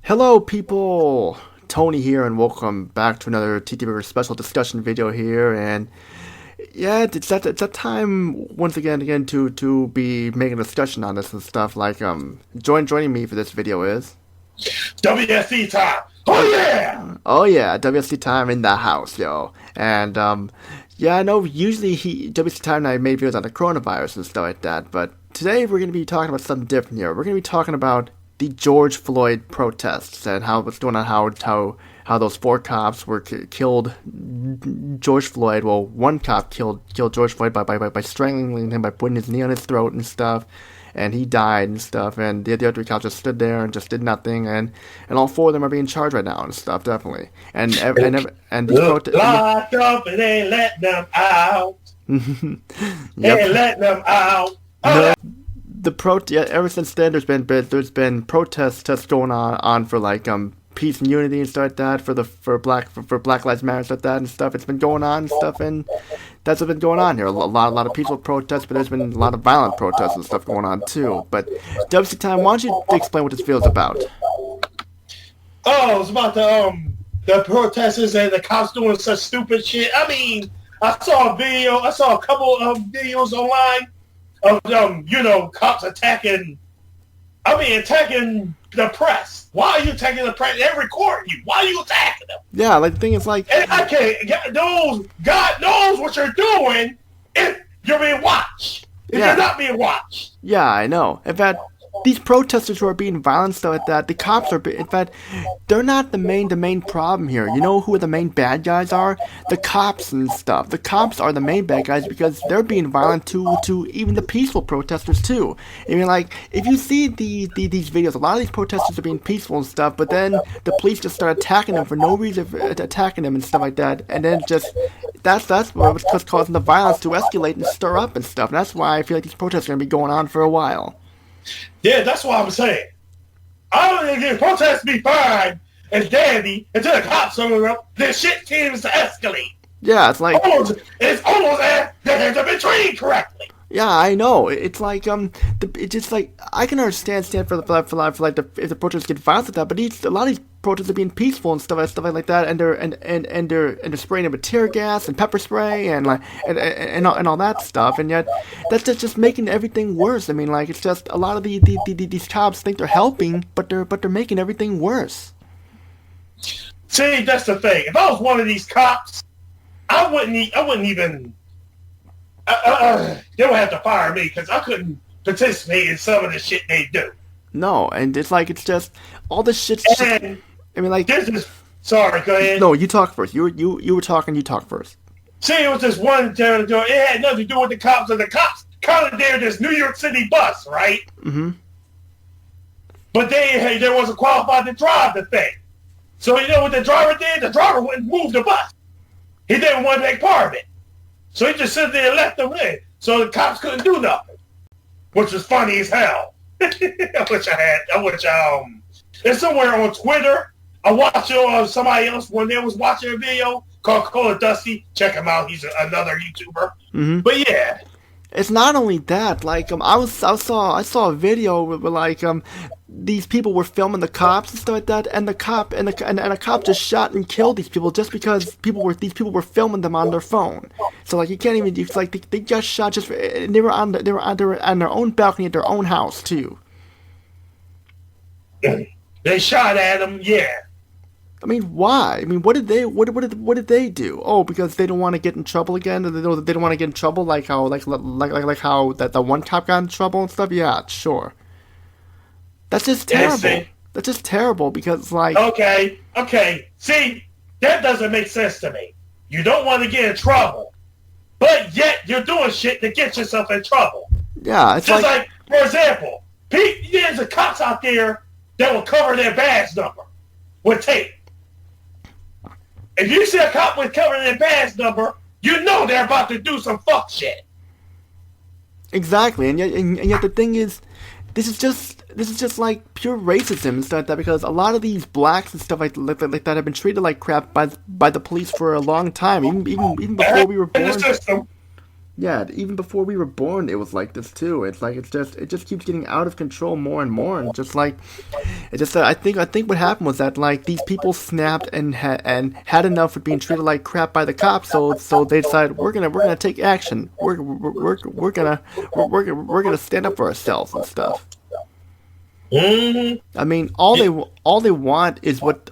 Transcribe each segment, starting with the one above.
Hello, people! Tony here, and welcome back to another TTBurger special discussion video here. And yeah, it's that time once again to be making a discussion on this and stuff. Like joining me for this video is WSD time. Oh yeah! oh yeah, WSD time in the house, yo. And yeah, I know usually WSD time and I made videos on the coronavirus and stuff like that, but today we're gonna be talking about something different here. We're gonna be talking about the George Floyd protests and what's going on, how those four cops were killed George Floyd. Well, one cop killed George Floyd by strangling him, by putting his knee on his throat and stuff, and he died and stuff. And the other three cops just stood there and just did nothing. And all four of them are being charged right now and stuff, definitely. And these protests. Locked up and ain't letting them out. Ain't letting them out. No. Ever since then, there's been protests just going on for like peace and unity and stuff like that, for Black Lives Matter and stuff like that and stuff. It's been going on and stuff, and that's what's been going on here. A lot of peaceful protests, but there's been a lot of violent protests and stuff going on too. But WC Time, why don't you explain what this feels about? Oh, it's about the protesters and the cops doing such stupid shit. I mean, I saw a couple of videos online of cops attacking the press. Why are you attacking the press? They're recording you. Why are you attacking them? Yeah, like the thing is like, and I can't. God knows what you're doing if you're being watched. If you're not being watched. Yeah, I know. In fact, these protesters who are being violent stuff like that, the cops are. In fact, they're not the main problem here. You know who the main bad guys are? The cops and stuff. The cops are the main bad guys because they're being violent to even the peaceful protesters too. I mean, like, if you see these videos, a lot of these protesters are being peaceful and stuff, but then the police just start attacking them for no reason, attacking them and stuff like that, and then just that's what's causing the violence to escalate and stir up and stuff. And that's why I feel like these protests are gonna be going on for a while. Yeah, that's what I'm saying. I don't think the protests be fine and dandy until the cops show up. The shit seems to escalate. Yeah, it's like it's almost as they have been trained correctly. Yeah, I know. It's like it's just like I can understand for if the protests get violent like that, but a lot of these protests are being peaceful and stuff like that, and they're spraying them with tear gas and pepper spray and all that stuff, and yet that's just making everything worse. I mean, like, it's just a lot of these cops think they're helping, but they're making everything worse. See, that's the thing. If I was one of these cops, I wouldn't even. They would have to fire me because I couldn't participate in some of the shit they do. No, and it's like, it's just all this shit. I mean, like, sorry, go ahead. No, you talk first. You were talking. You talk first. See, it was this one territory. It had nothing to do with the cops, and the cops commandeered this New York City bus, right? Mm-hmm. But they wasn't qualified to drive the thing. So you know what the driver did? The driver wouldn't move the bus. He didn't want to take part of it. So he just stood there and left them in. So the cops couldn't do nothing. Which was funny as hell. It's somewhere on Twitter. I watched somebody else when they was watching a video called Call of Dusty. Check him out. He's another YouTuber. Mm-hmm. But yeah. It's not only that, like, I saw a video where like these people were filming the cops and stuff like that, and a cop just shot and killed these people just because these people were filming them on their phone. So like, you can't even. It's like they just shot and they were on their own balcony at their own house too. They shot at them, yeah. I mean, why? I mean, what did they do? Oh, because they don't want to get in trouble again. They don't want to get in trouble, like how how that one cop got in trouble and stuff. Yeah, sure. That's just terrible. That's just terrible because, like. Okay. See, that doesn't make sense to me. You don't want to get in trouble, but yet you're doing shit to get yourself in trouble. Yeah, it's just like, for example, there's a cops out there that will cover their badge number with tape. If you see a cop with covering their badge number, you know they're about to do some fuck shit. Exactly, and yet the thing is, this is just like pure racism and stuff like that, because a lot of these blacks and stuff like that have been treated like crap by the police for a long time, even before we were born. In the system. Yeah, even before we were born, it was like this too. It's like it just keeps getting out of control more and more, and just like it just I think what happened was that like these people snapped and had enough of being treated like crap by the cops, so they decided we're gonna take action. We're gonna stand up for ourselves and stuff. Mm-hmm. I mean, all they want is what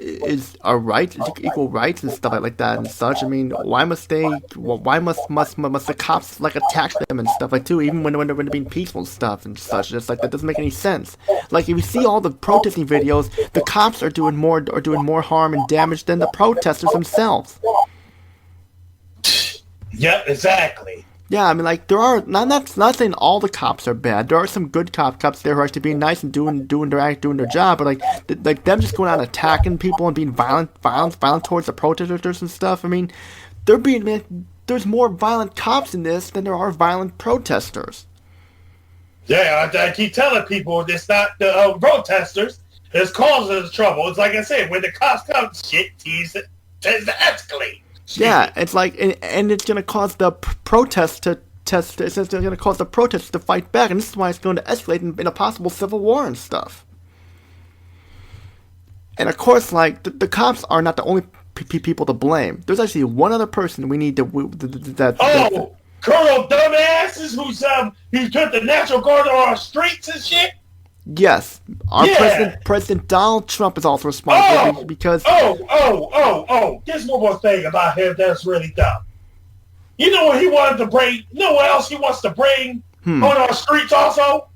is our rights, equal rights and stuff like that and such. I mean, why must the cops like attack them and stuff like too, even when they're being peaceful and stuff and such. Just like that doesn't make any sense. Like if you see all the protesting videos, the cops are doing more harm and damage than the protesters themselves. Yep, exactly. Yeah, I mean, like there are not saying all the cops are bad. There are some good cops there who are actually being nice and doing their job. But like them just going out attacking people and being violent towards the protesters and stuff. I mean, there's more violent cops in this than there are violent protesters. Yeah, I keep telling people it's not the protesters that's causing the trouble. It's like I said, when the cops come, shit tends to escalate. Yeah, it's like, and it's gonna cause the protests to test. It's gonna cause the protests to fight back, and this is why it's going to escalate in a possible civil war and stuff. And of course, like the cops are not the only people to blame. There's actually one other person we need to Colonel Dumbasses who's put the National Guard on our streets and shit. Yes, our President Donald Trump is also responsible because. There's one more thing about him that's really dumb. You know what he wanted to bring? You know what else he wants to bring on our streets also?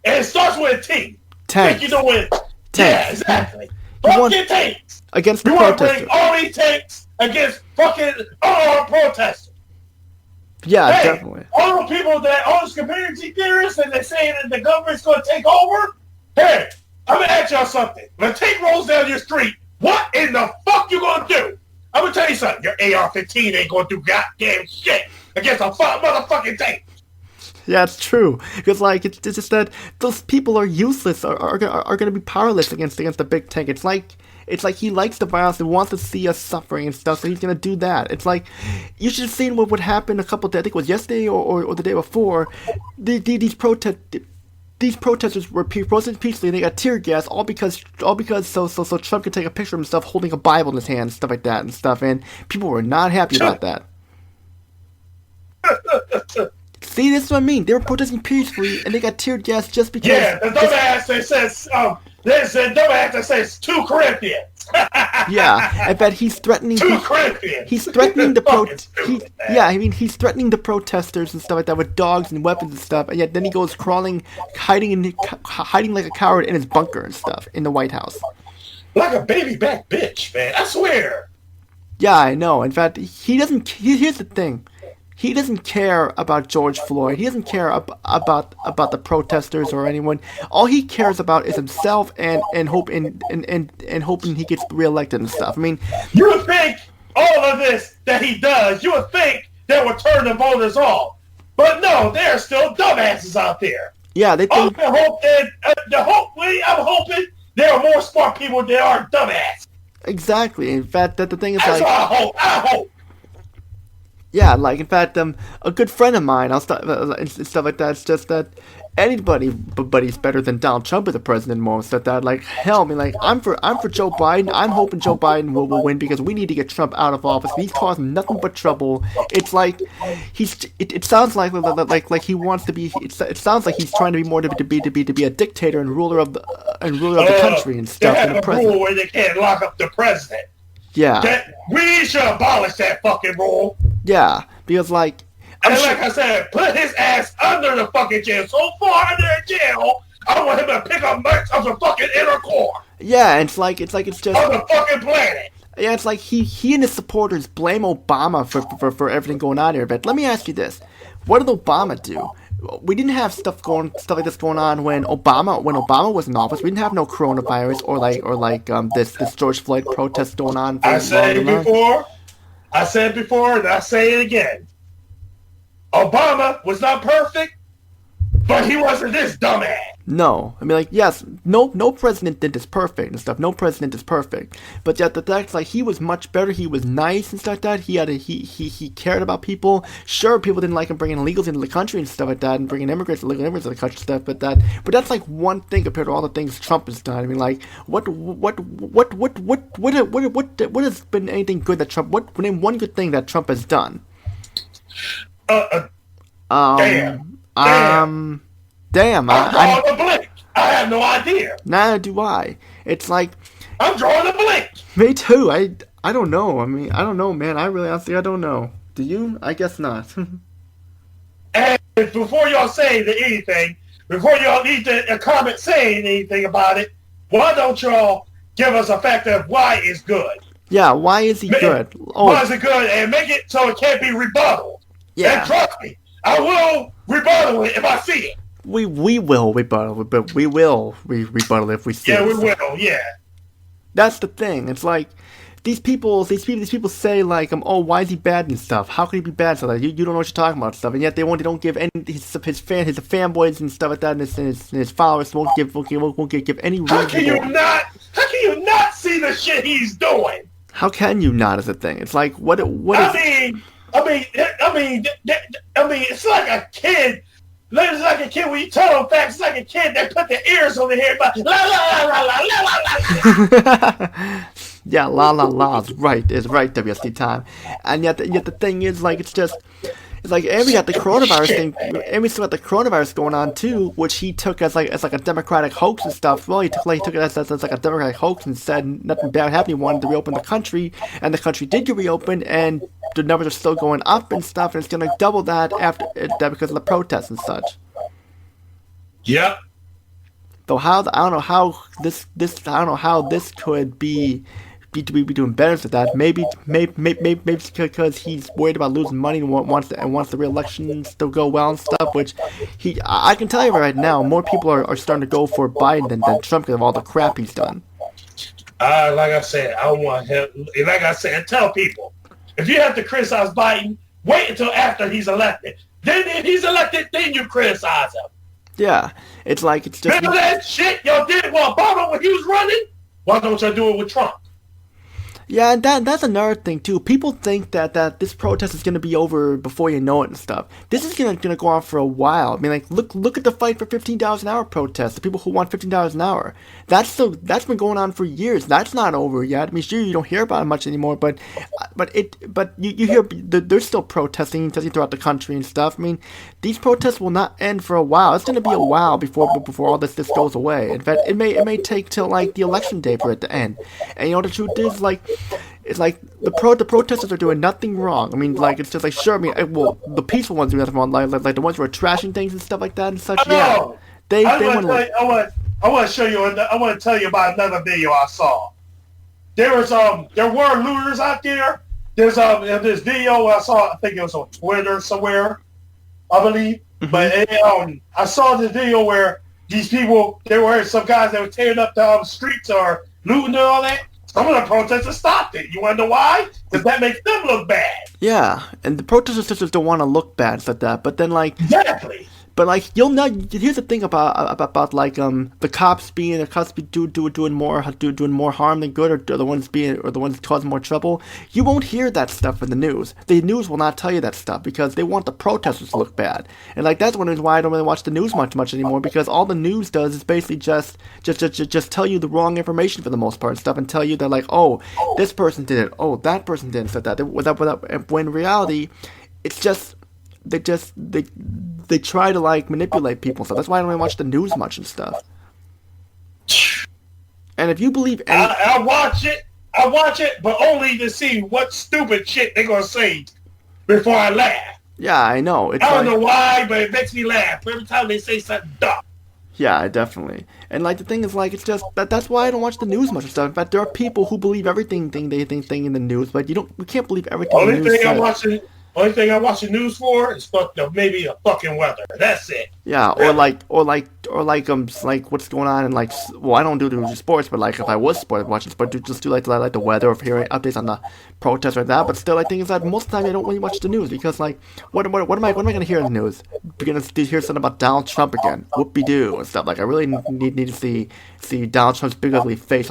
And it starts with a T. Tanks. You know what? Yeah, exactly. Fucking tanks. Against the protesters. protesters. You want to bring all these tanks against fucking all our protesters. Yeah, hey, definitely. All the people all the conspiracy theorists and they're saying that the government's going to take over. Hey, I'm going to ask y'all something. When a tank rolls down your street, what in the fuck you going to do? I'm going to tell you something. Your AR-15 ain't going to do goddamn shit against a motherfucking tank. Yeah, it's true. Because like it's just that those people are useless, are going to be powerless against the big tank. It's like he likes the violence and wants to see us suffering and stuff, so he's gonna do that. It's like you should have seen what happened a couple of days. I think it was yesterday or the day before. These protesters were protesting peacefully, and they got tear gas all because so Trump could take a picture of himself holding a Bible in his hand, and stuff like that and stuff. And people were not happy about that. See, this is what I mean. They were protesting peacefully, and they got tear gas just because. Yeah, the dumbass that says there's a dumbass that says 2 Corinthians. Yeah, I bet he's threatening. 2 Corinthians. He's threatening the he's threatening the protesters and stuff like that with dogs and weapons and stuff. And yet then he goes crawling, hiding like a coward in his bunker and stuff in the White House. Like a baby back bitch, man. I swear. Yeah, I know. In fact, he doesn't. Here's the thing. He doesn't care about George Floyd. He doesn't care about the protesters or anyone. All he cares about is himself and hoping he gets reelected and stuff. I mean, you would think all of this that he does, you would think that would turn the voters off, but no, there are still dumbasses out there. Yeah, they think. I'm hoping there are more smart people than there are dumbasses. Exactly. In fact, that the thing is That's what I hope. Yeah, like in fact, a good friend of mine, and stuff like that. It's just that anybody's better than Donald Trump as a president. Most of that, like hell, I mean, like I'm for Joe Biden. I'm hoping Joe Biden will win because we need to get Trump out of office. He's causing nothing but trouble. It's like it sounds like he wants to be. It sounds like he's trying to be more to be a dictator and ruler of the country and stuff. They have a rule where they can't lock up the president. Yeah, we should abolish that fucking rule. Yeah, because like I said, put his ass under the fucking jail. So far under the jail, I want him to pick up much of the fucking inner core. Yeah, it's just on the fucking planet. Yeah, it's like he and his supporters blame Obama for everything going on here. But let me ask you this: what did Obama do? We didn't have stuff like this going on when Obama was in office. We didn't have no coronavirus or this George Floyd protest going on. I said it before, and I say it again. Obama was not perfect, but he wasn't this dumbass. No, I mean, like, yes, no president did this perfect and stuff. No president is perfect, but yet the fact, like, he was much better. He was nice and stuff like that. He cared about people. Sure, people didn't like him bringing illegals into the country and stuff like that, and bringing illegal immigrants into the country and stuff. But that's like one thing compared to all the things Trump has done. I mean, like, what has been anything good that Trump? Name one good thing that Trump has done? Damn. I'm drawing a blank. I have no idea. Neither do I. It's like I'm drawing a blank. Me too. I don't know. I mean, I don't know, man. I really honestly I don't know. Do you? I guess not. And before y'all say anything, before y'all leave a comment saying anything about it, why don't y'all give us a fact of why it's good? Yeah, why is he good? Why is it good? And make it so it can't be rebuttal. Yeah. And trust me, I will rebuttal it if I see it. We will rebuttal, but we will rebuttal if we see it. Yeah, we will. Yeah. That's the thing. It's like these people say like, oh, why is he bad and stuff? How could he be bad? So that you don't know what you're talking about and stuff, and yet they don't give any his fanboys and stuff like that, and his followers won't give any reason. How can you not see the shit he's doing? How can you not? Is the thing. It's like what? I mean, it's like a kid. It's like a kid when you tell them facts. It's like a kid that put their ears on their head, but la la la la la la la. Yeah, la la la is right. WSD time, and yet the thing is like it's like Amy got the coronavirus thing. Amy still got the coronavirus going on too, which he took as like a Democratic hoax and stuff. Well, he took it as like a Democratic hoax and said nothing bad happened. He wanted to reopen the country, and the country did get reopened, and the numbers are still going up and stuff, and it's gonna double that after that because of the protests and such. Yep. Though I don't know how this could be doing better than that. Maybe because he's worried about losing money and wants the re-election to go well and stuff. Which I can tell you right now, more people are starting to go for Biden than Trump because of all the crap he's done. Like I said, I want him. Like I said, tell people if you have to criticize Biden, wait until after he's elected. Then if he's elected, then you criticize him. Yeah, it's just remember that shit y'all did with Obama when he was running. Why don't y'all do it with Trump? Yeah, and that's another thing too. People think that this protest is gonna be over before you know it and stuff. This is gonna go on for a while. I mean, like look at the fight for $15 an hour protest. The people who want $15 an hour. That's been going on for years. That's not over yet. I mean, sure you don't hear about it much anymore, but you hear they're still protesting throughout the country and stuff. I mean, these protests will not end for a while. It's gonna be a while before all this goes away. In fact, it may take till like the election day for it to end. And you know the truth is it's like the protesters are doing nothing wrong. I mean, like it's just like sure. I mean, the peaceful ones do nothing wrong, like the ones who are trashing things and stuff like that and such. Yeah, they want to. I want to show you. I want to tell you about another video I saw. There were looters out there. There's this video I saw. I think it was on Twitter somewhere, I believe. Mm-hmm. But I saw this video where these people, there were some guys that were tearing up the streets or looting and all that. Some of the protesters stopped it. You want to know why? Because that makes them look bad. Yeah, and the protesters just don't want to look bad like that. But then, like, exactly. But like you'll know. Here's the thing about like the cops doing more harm than good, or the ones causing more trouble. You won't hear that stuff in the news. The news will not tell you that stuff because they want the protesters to look bad. And like that's one reason why I don't really watch the news much anymore, because all the news does is basically just tell you the wrong information for the most part and stuff, and tell you that like, oh, this person did it, oh, that person did it, so that when in reality it's just they try to like manipulate people, so that's why I don't really watch the news much and stuff. And if you believe I watch it, but only to see what stupid shit they're gonna say before I laugh. Yeah, I know. I don't know why, but it makes me laugh every time they say something dumb. Yeah, definitely. And like the thing is, like, it's just that's why I don't watch the news much and stuff. In fact, there are people who believe everything they think in the news, but you can't believe everything. Only thing I watch the news for is maybe the fucking weather. That's it. Yeah, or like what's going on, and like, well, I don't do sports, but like if I was watching sports, just do like the weather or hearing updates on the protests or that. But still, I think is that most of the time I don't really watch the news because like, what am I gonna hear in the news? beginning to hear something about Donald Trump again. Whoopie-doo and stuff. Like, I really need to see Donald Trump's big ugly face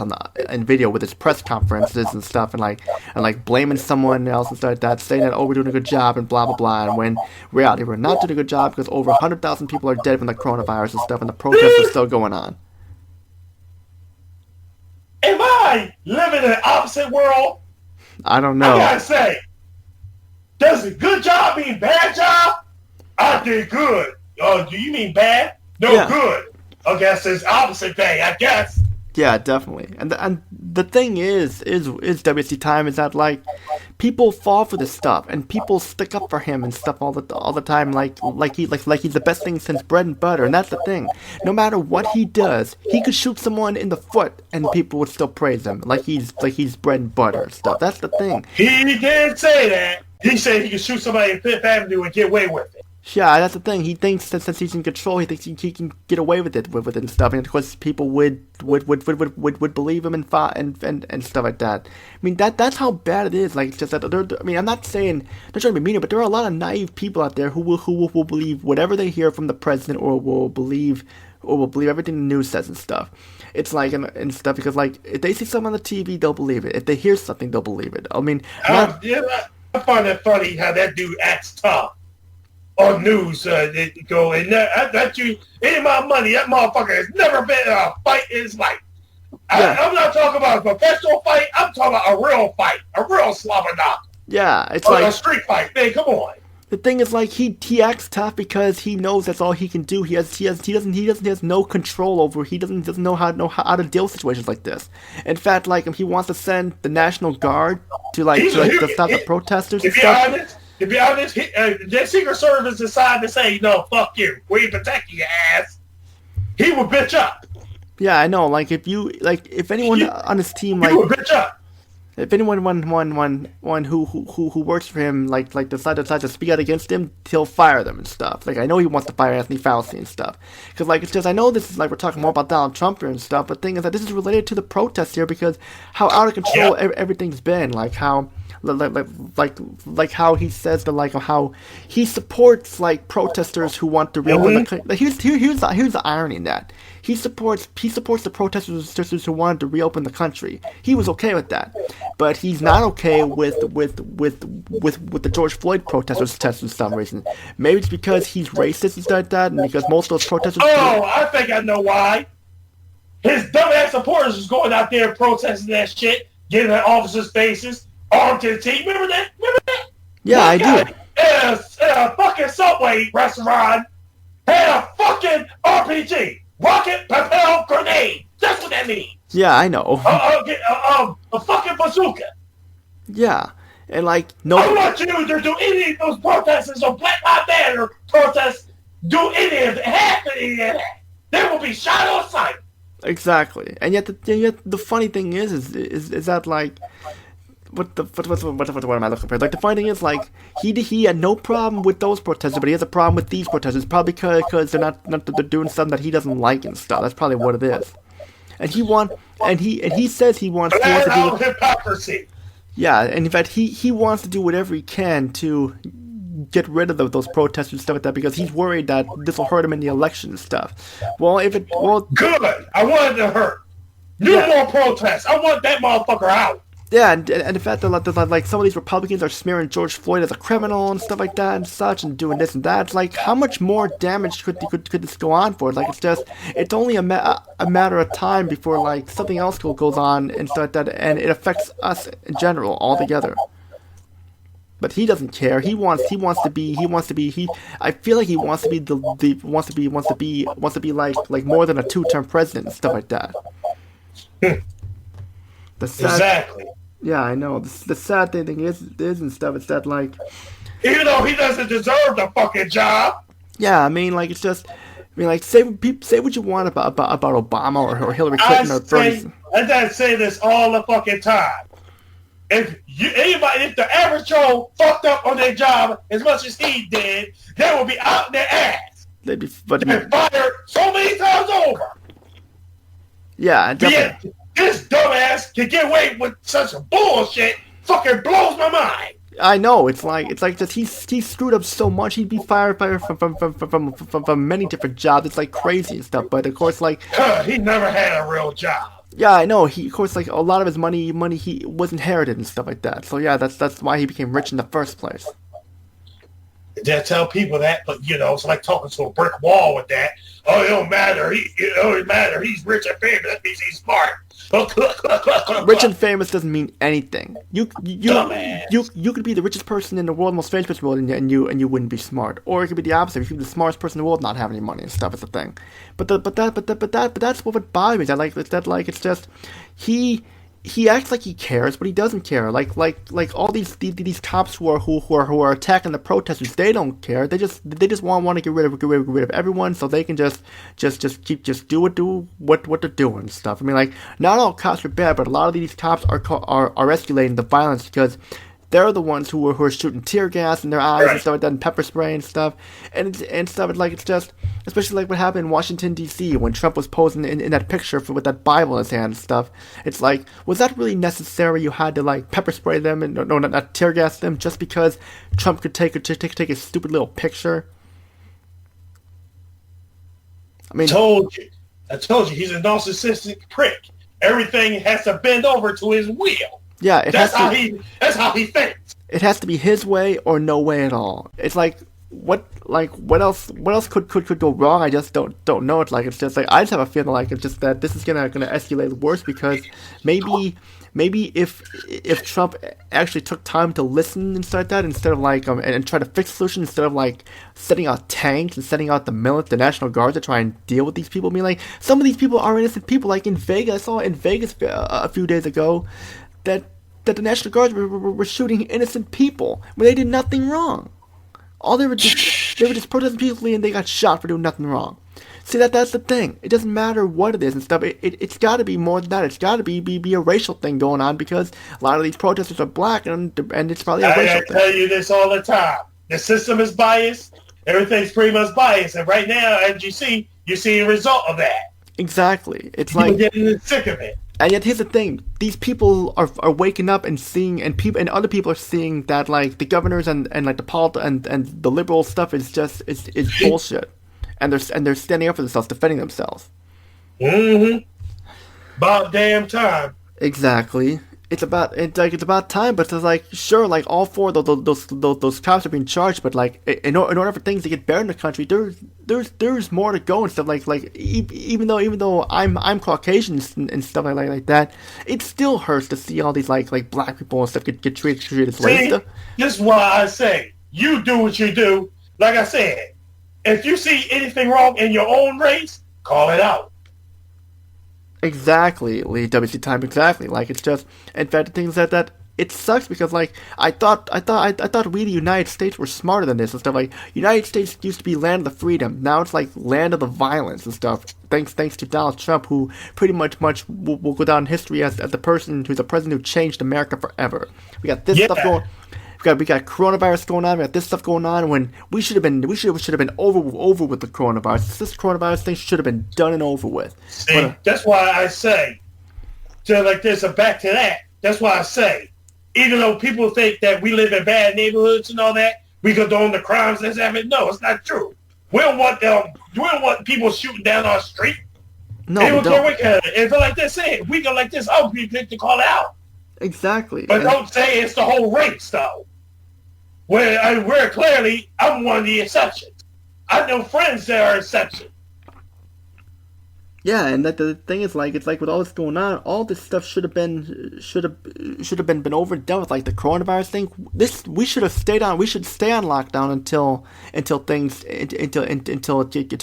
in video with his press conferences and stuff, and blaming someone else and stuff like that, saying that, oh, we're doing a good job and blah blah blah, and when in reality we're not doing a good job because over 100,000 people are dead from the coronavirus and stuff, and the protests are still going on. Am I living in an opposite world? I don't know. I gotta say, does a good job mean bad job? I did good. Oh, do you mean bad? No, yeah. Good. I guess it's opposite thing, I guess. Yeah, definitely. And the thing is WSD Time is that, like, people fall for this stuff and people stick up for him and stuff all the time, like he's the best thing since bread and butter. And that's the thing. No matter what he does, he could shoot someone in the foot and people would still praise him, like he's bread and butter and stuff. That's the thing. He did say that. He said he could shoot somebody in Fifth Avenue and get away with it. Yeah, that's the thing. He thinks that since he's in control, he thinks he can get away with it and stuff. And of course, people would believe him and stuff like that. I mean, that's how bad it is. Like, just that. I mean, I'm not saying they're trying to be mean, but there are a lot of naive people out there who will believe whatever they hear from the president, or will believe everything the news says and stuff. It's like and stuff because, like, if they see something on the TV, they'll believe it. If they hear something, they'll believe it. I mean, I find it funny how that dude acts tough on news. They go and that you ain't my money. That motherfucker has never been in a fight in his life. Yeah. I'm not talking about a professional fight. I'm talking about a real fight, a real slobber knock. Yeah, it's like a street fight. Man, come on. The thing is, like, he acts tough because he knows that's all he can do. He has no control over. He doesn't know how to deal with situations like this. In fact, like, he wants to send the National Guard to stop the protesters and stuff. To be honest, the Secret Service decided to say, no, fuck you. We ain't protecting your ass. He would bitch up. Yeah, I know. Like, if anyone on his team, like, he would bitch up. If anyone one who works for him decides to speak out against him, he'll fire them and stuff. Like, I know he wants to fire Anthony Fauci and stuff. Because, like, it's just, I know this is, like, we're talking more about Donald Trump here and stuff, but the thing is that this is related to the protests here because how out of control everything's been. Like, how how he says that, like, how he supports, like, protesters who want to reopen the country. Like, here's the irony in that. He supports the protesters who wanted to reopen the country. He was okay with that, but he's not okay with the George Floyd protesters for some reason. Maybe it's because he's racist and stuff like that, and because most of those protesters. Oh, I think I know why. His dumbass supporters was going out there protesting that shit, getting in officers' faces, armed to the teeth. Remember that? Yeah, I do. In a fucking Subway restaurant, had a fucking RPG. Rocket propelled grenade. That's what that means. Yeah, I know. A fucking bazooka. Yeah, and like no. I want you to do any of those protests or Black Lives Matter protests. Do any of it. Half of that. They will be shot on sight. Exactly, and yet the funny thing is that, like. What am I looking for? Like, the funny thing is, like, he had no problem with those protesters, but he has a problem with these protesters, probably because they're they're doing something that he doesn't like and stuff. That's probably what it is. And he says he wants to do hypocrisy. Yeah, and in fact he wants to do whatever he can to get rid of those protesters and stuff like that because he's worried that this will hurt him in the election and stuff. Good. I want it to hurt. More protests. I want that motherfucker out. Yeah, and the fact that like some of these Republicans are smearing George Floyd as a criminal and stuff like that and such, and doing this and that. It's like, how much more damage could this go on for? Like, it's only a matter of time before, like, something else goes on and stuff like that, and it affects us in general altogether. But he doesn't care. He wants to be. I feel like he wants to be like more than a 2-term president and stuff like that. Exactly. Yeah, I know. The sad thing is and stuff. It's that, like, even though he doesn't deserve the fucking job. Yeah, I mean, like, it's just. I mean, like, say what you want about Obama or Hillary Clinton or Bernie. I say this all the fucking time. If the average Joe fucked up on their job as much as he did, they would be out their ass. They'd be fired so many times over. Yeah, definitely. This dumbass can get away with such bullshit. Fucking blows my mind. I know it's like just he screwed up so much. He'd be fired from many different jobs. It's like crazy and stuff. But of course, like He never had a real job. yeah, I know. He of course like a lot of his money he was inherited and stuff like that. So yeah, that's why he became rich in the first place. They tell people that, but it's like talking to a brick wall with that. Oh, it don't matter. It don't matter. He's rich and famous. That means he's smart. Rich and famous doesn't mean anything. You could be the richest person in the world, most famous person in the world, and you wouldn't be smart. Or it could be the opposite. You could be the smartest person in the world, not have any money and stuff. Is the thing. But that's what bothers me. It's just he acts like he cares, but he doesn't care. Like all these cops who are attacking the protesters, they don't care. They just want to get rid of everyone, so they can just do what they're doing and stuff. I mean, like, not all cops are bad, but a lot of these cops are escalating the violence because they're the ones who are shooting tear gas in their eyes and stuff like that, and pepper spray and stuff, and stuff. Like, it's just, especially like what happened in Washington D.C. when Trump was posing in that picture with that Bible in his hand and stuff. It's like, was that really necessary? You had to like pepper spray them and not tear gas them just because Trump could take a stupid little picture. I mean, I told you, he's a narcissistic prick. Everything has to bend over to his will. Yeah, that's how he thinks. It has to be his way or no way at all. It's like what else could go wrong? I just don't know. It's just like I just have a feeling like it's just that this is gonna escalate worse because maybe if Trump actually took time to listen and stuff like that instead of like and try to fix the solution instead of like setting out tanks and setting out the National Guard to try and deal with these people. I mean, like, some of these people are innocent people. Like in Vegas, I saw in Vegas a few days ago that the National Guards were shooting innocent people when they did nothing wrong. All they were just protesting peacefully, and they got shot for doing nothing wrong. See, that's the thing. It doesn't matter what it is and stuff. It's got to be more than that. It's got to be a racial thing going on because a lot of these protesters are black, and it's probably a racial thing. I tell you this all the time. The system is biased. Everything's pretty much biased, and right now, as you see a result of that. Exactly. It's people like getting sick of it. And yet, here's the thing: these people are waking up and seeing, and other people are seeing that like the governors and like the the liberal stuff is just is bullshit, and they're standing up for themselves, defending themselves. About damn time. Exactly. It's about time, but it's like, sure, like all four of those cops are being charged, but like in order for things to get better in the country, there's more to go and stuff. Like even though I'm Caucasian and stuff like that, it still hurts to see all these like black people and stuff get treated as racist. This is why I say you do what you do. Like I said, if you see anything wrong in your own race, call it out. Exactly, WSDTYME, exactly. Like, it's just, in fact, the thing is that it sucks because like I thought we the United States were smarter than this and stuff. Like, United States used to be land of the freedom, now it's like land of the violence and stuff. Thanks to Donald Trump, who pretty much will go down in history as the person who's the president who changed America forever. We got this stuff going. We got coronavirus going on. We got this stuff going on. When we should have been over with the coronavirus. This coronavirus thing should have been done and over with. See, that's why I say, so like this, back to that. That's why I say, even though people think that we live in bad neighborhoods and all that, we condone the crimes that's happening. No, it's not true. We don't want people shooting down our street. No, we don't. If like this, say it. We go like this. Oh, we click to call it out. Exactly. But don't say it's the whole race, though. Where clearly, I'm one of the exceptions. I know friends that are exceptions. Yeah, and that the thing is, like, it's like with all this going on, all this stuff should have been over and done with, like the coronavirus thing. We should have stayed on. We should stay on lockdown until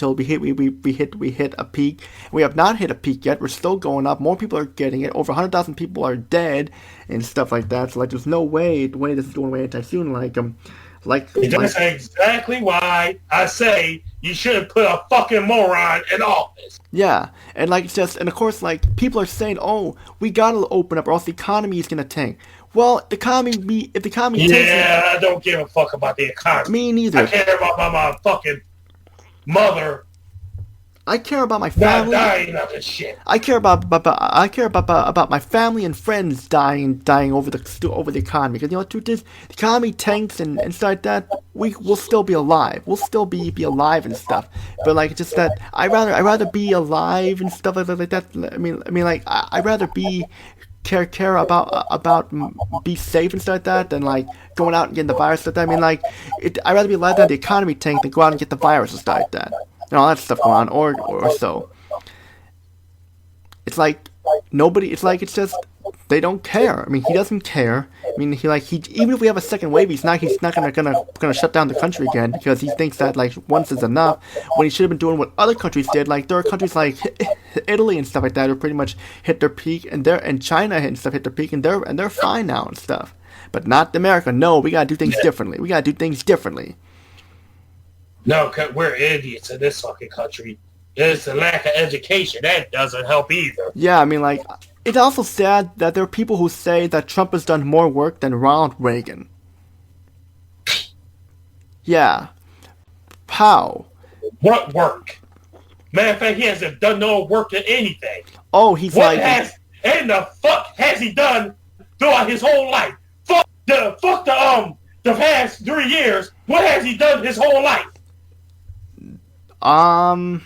we hit a peak. We have not hit a peak yet. We're still going up. More people are getting it. Over 100,000 people are dead and stuff like that. So like, there's no way this is going away anytime soon. That's exactly why I say you should have put a fucking moron in office. Yeah, and like, it's just, and of course, like, people are saying, oh, we gotta open up or else the economy is gonna tank. Well, if the economy tanks, I don't give a fuck about the economy. Me neither. I care about my fucking mother I care about my not family. dying of this shit. I care about my family and friends dying over the economy. Because the truth is, the economy tanks and stuff like that. We'll still be alive. We'll still be alive and stuff. But like just that, I rather be alive and stuff like that. I rather be care about be safe and stuff like that than like going out and getting the virus like that. I'd rather be alive than the economy tank than go out and get the virus and stuff like that. And all that stuff going on, or so. It's like nobody. It's just they don't care. He doesn't care. He even if we have a second wave, he's not gonna shut down the country again because he thinks that like once is enough. When he should have been doing what other countries did. Like there are countries like Italy and stuff like that who pretty much hit their peak, and China and stuff hit their peak, and they're fine now and stuff. But not America. No, we gotta do things differently. We gotta do things differently. No, cause we're idiots in this fucking country. It's the lack of education that doesn't help either. Yeah, it's also sad that there are people who say that Trump has done more work than Ronald Reagan. Yeah. How? What work? Matter of fact, he hasn't done no work to anything. Oh, he's what in the fuck has he done throughout his whole life? Fuck the past 3 years. What has he done his whole life? Go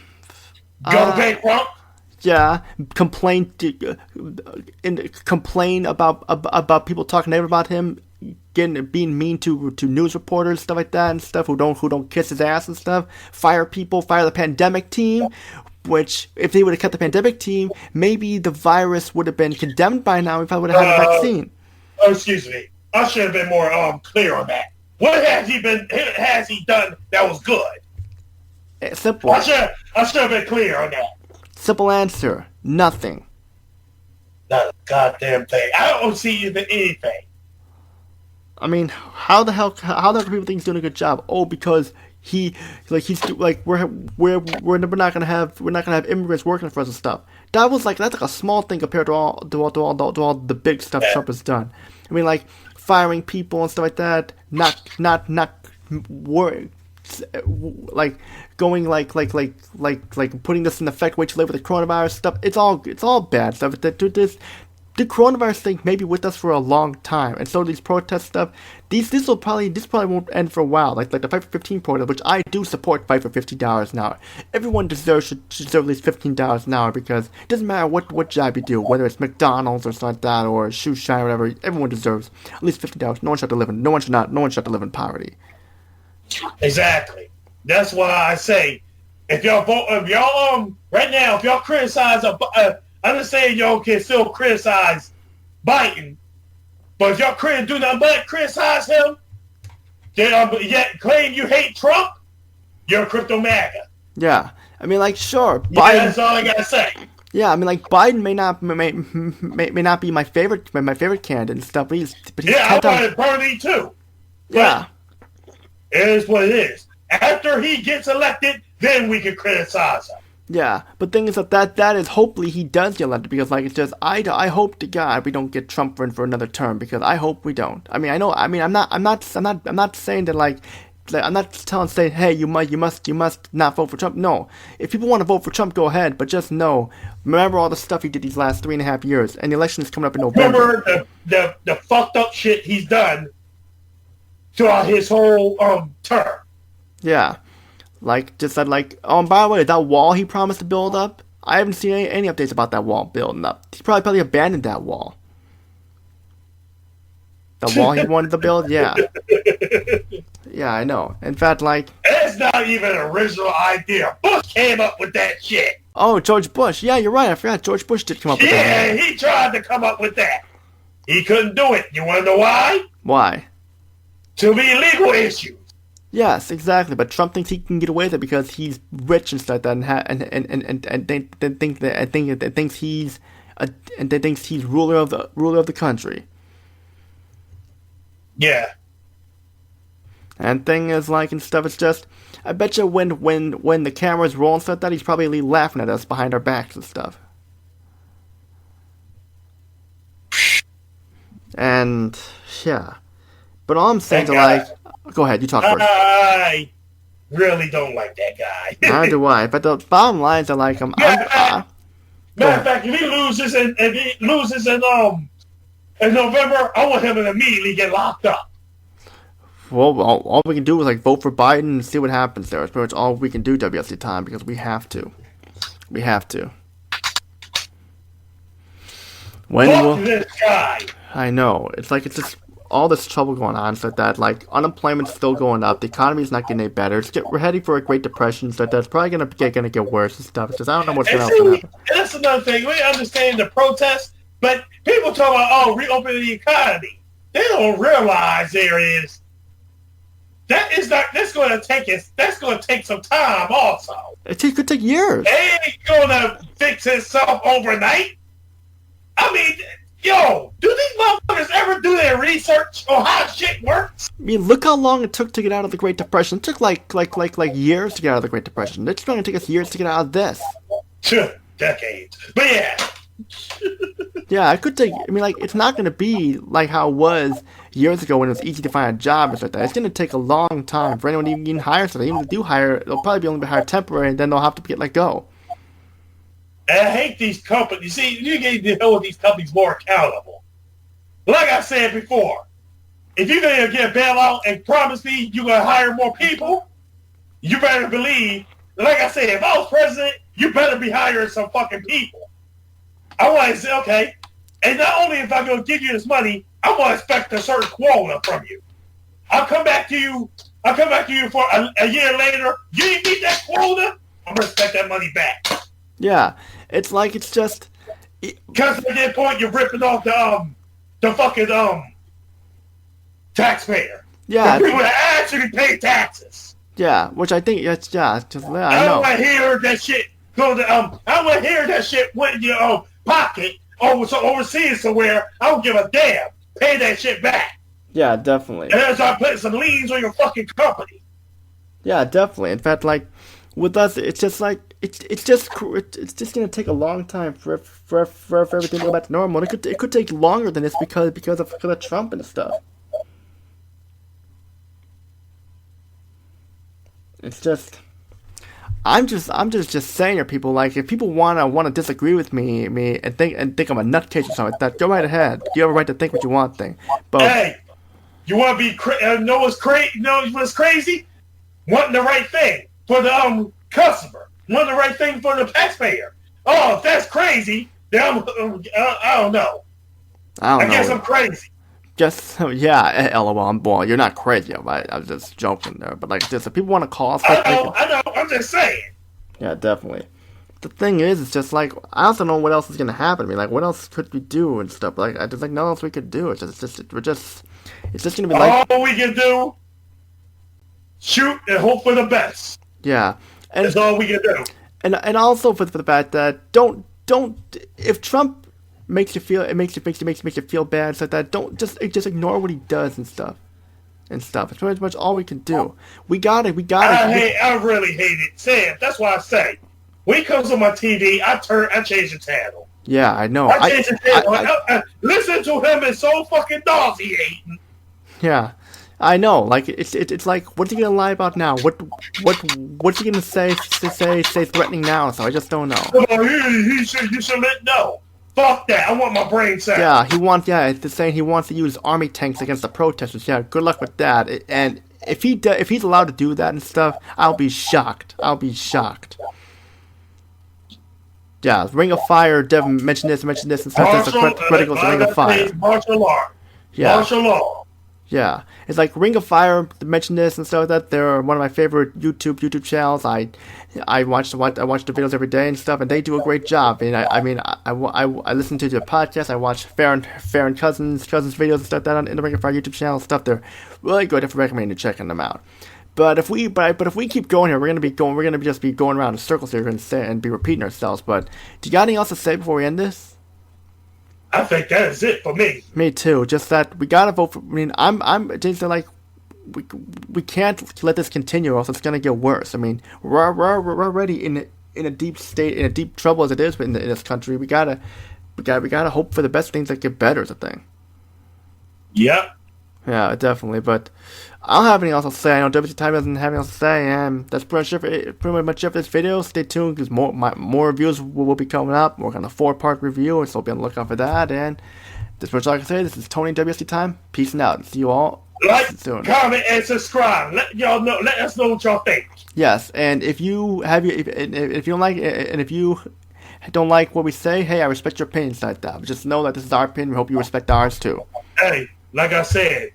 bankrupt. Yeah, complain about people talking negative about him, being mean to news reporters, stuff like that, and stuff who don't kiss his ass and stuff. Fire the pandemic team. Which, if they would have kept the pandemic team, maybe the virus would have been condemned by now. We probably would have had a vaccine. Excuse me, I should have been more clear on that. What has he done that was good? Simple. I should have been clear on that. Simple answer: nothing. Not a goddamn thing. I don't see anything. How the hell people think he's doing a good job? Oh, because we're not gonna have immigrants working for us and stuff. That's like a small thing compared to all the big stuff Trump has done. Firing people and stuff like that. Not worrying. Like going like putting this in effect way too late with the coronavirus stuff. It's all bad stuff. The coronavirus thing may be with us for a long time, and so these protest stuff. This probably won't end for a while. Like the Fight for 15 protest, which I do support. Fight for $50 an hour. Everyone should deserve at least $15 an hour because it doesn't matter what job you do, whether it's McDonald's or something like that, or shoe shine or whatever. Everyone deserves at least $50. No one should have to live in poverty. Exactly. That's why I say, if y'all right now, if y'all criticize, I'm just saying y'all can still criticize Biden, but if y'all do nothing but criticize him, then yet claim you hate Trump, you're a crypto MAGA. Yeah, sure. Biden, yeah, that's all I gotta say. Yeah, Biden may not be my favorite candidate and stuff, but he's I wanted Bernie too. Yeah. It is what it is. After he gets elected, then we can criticize him. Yeah, but thing is that is hopefully he does get elected because I hope to God we don't get Trump for another term because I hope we don't. I'm not saying that I'm not saying hey you must not vote for Trump. No, if people want to vote for Trump, go ahead, but just remember all the stuff he did these last 3.5 years, and the election is coming up in November. Remember the fucked up shit he's done throughout his whole term. Yeah. By the way, that wall he promised to build up, I haven't seen any updates about that wall building up. He probably abandoned that wall. The wall he wanted to build? Yeah. Yeah, I know. In fact, it's not even an original idea. Bush came up with that shit. Oh, George Bush. Yeah, you're right. I forgot George Bush did come up with that. Yeah, he tried to come up with that. He couldn't do it. You want to know why? Why? To be legal issues. Yes, exactly. But Trump thinks he can get away with it because he's rich and stuff like that, and thinks he's ruler of the country. Yeah. And thing is, and stuff. It's just, I bet you when the cameras roll and stuff like that, he's probably laughing at us behind our backs and stuff. And yeah, but all I'm saying go ahead, you talk first. really don't like that guy. Neither do I. But the bottom line is, I like him. Matter of fact, if he loses in November, I want him to immediately get locked up. Well, all we can do is like vote for Biden and see what happens there. It's pretty much all we can do, WSD time, because we have to. We have to. Fuck this guy. I know. It's like it's just all this trouble going on, so that like unemployment's still going up, the economy's not getting any better. We're heading for a Great Depression, so that's probably gonna get worse and stuff. It's just I don't know what's gonna happen. That's another thing. We understand the protests, but people talk about reopening the economy. They don't realize that's going to take some time also. It could take years. It ain't going to fix itself overnight. I mean, do these motherfuckers ever do their research on how shit works? I mean, look how long it took to get out of the Great Depression. It took like years to get out of the Great Depression. It's going to take us years to get out of this. Decades. But yeah. Yeah, it could take. I mean, like, it's not going to be like how it was years ago when it was easy to find a job and stuff like that. It's going to take a long time for anyone to even hire something. Even if they do hire, they'll probably be only hired temporary, and then they'll have to get let go. And I hate these companies. You see, you need to hold these companies more accountable. Like I said before, if you're going to get a bailout and promise me you're going to hire more people, you better believe, like I said, if I was president, you better be hiring some fucking people. I want to say, okay, and not only if I'm going to give you this money, I'm going to expect a certain quota from you. I'll come back to you for a year later. You didn't meet that quota, I'm going to expect that money back. Yeah, it's like it's just... Because at that point, you're ripping off the fucking taxpayer. Yeah. The people that actually pay taxes. Yeah, which I think, I know. I don't want to hear that shit go to, I don't want to hear that shit went in your pocket overseas somewhere. I don't give a damn. Pay that shit back. Yeah, definitely. And then start putting some liens on your fucking company. Yeah, definitely. In fact, like, with us, it's just like, it's just gonna take a long time for everything to go back to normal. And it could take longer than this because of Trump and stuff. It's just, I'm just saying to people, like, if people wanna disagree with me and think I'm a nutcase or something like that, go right ahead. You have a right to think what you want, But hey, you want to be know what's crazy? Wanting the right thing for the customer, wanting the right thing for the taxpayer. Oh, if that's crazy, then I don't know. I guess I'm crazy. Just yeah, LOL. Well, you're not crazy, right? I was just joking there, but like, just if people want to call us, I know. I'm just saying. Yeah, definitely. The thing is, it's just like I also don't know what else is gonna happen to me. Like, what else could we do and stuff? Like, there's like nothing else we could do. It's just gonna be like all we can do. Shoot and hope for the best. Yeah, and that's all we can do. And also for the fact that don't if Trump makes you feel bad, so that don't just ignore what he does and stuff. It's pretty much all we can do. We got it. I really hate it, Sam. That's why I say when he comes on my TV, I change the channel. Yeah, I know. I change the channel. Listen to him is so fucking nauseating. Yeah, I know. Like it's like, what's he gonna lie about now? What's he gonna say threatening now? So I just don't know. You should let know. Fuck that! I want my brain set. Yeah, it's saying he wants to use army tanks against the protesters. Yeah, good luck with that. And if he's allowed to do that and stuff, I'll be shocked. Yeah, Ring of Fire. Devin mentioned this and stuff. That's critical to Ring of Fire. Martial law. Yeah. Martial law. Yeah, it's like Ring of Fire. Mentioned this and stuff like that. They're one of my favorite YouTube channels. I watch the videos every day and stuff, and they do a great job. And I listen to the podcast. I watch Farron Cousins videos and stuff like that in the Ring of Fire YouTube channel and stuff. They're really good. I recommend you checking them out. But if we keep going here, we're gonna just be going around in circles here and be repeating ourselves. But do you got anything else to say before we end this? I think that is it for me. Me too. Just that we gotta vote for. I mean, I'm just like, we can't let this continue, or else it's gonna get worse. I mean, we're already in a deep state, in a deep trouble as it is in this country. We gotta hope for the best things that get better. Is the thing. Yep. Yeah, definitely. But I don't have anything else to say. I know WSDTYME doesn't have anything else to say, and that's pretty much it for this video. Stay tuned because more reviews will be coming up. We're on a 4-part review, so be on the lookout for that. And this is what I can say. This is Tony WSDTYME. Peace and out. See you all soon. Comment, and subscribe. Let y'all know. Let us know what y'all think. Yes, and if you have if you don't like and if you don't like what we say, hey, I respect your opinions like that. But just know that this is our opinion. We hope you respect ours too. Hey, like I said,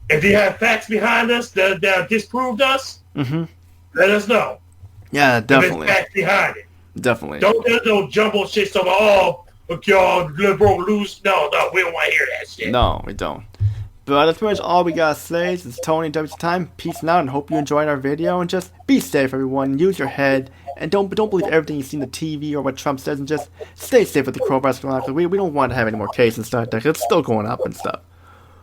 if you have facts behind us that disproved us, let us know. Yeah, definitely. If there's facts behind it. Definitely. There's no jumbo shit. So, y'all liberal loose. No, we don't want to hear that shit. No, we don't. But that's pretty much all we gotta say. This is Tony WSDTYME. Peace out, and hope you enjoyed our video. And just be safe, everyone. Use your head, and don't believe everything you see on the TV or what Trump says. And just stay safe with the coronavirus going on. Because we don't want to have any more cases and stuff like that. 'Cause it's still going up and stuff.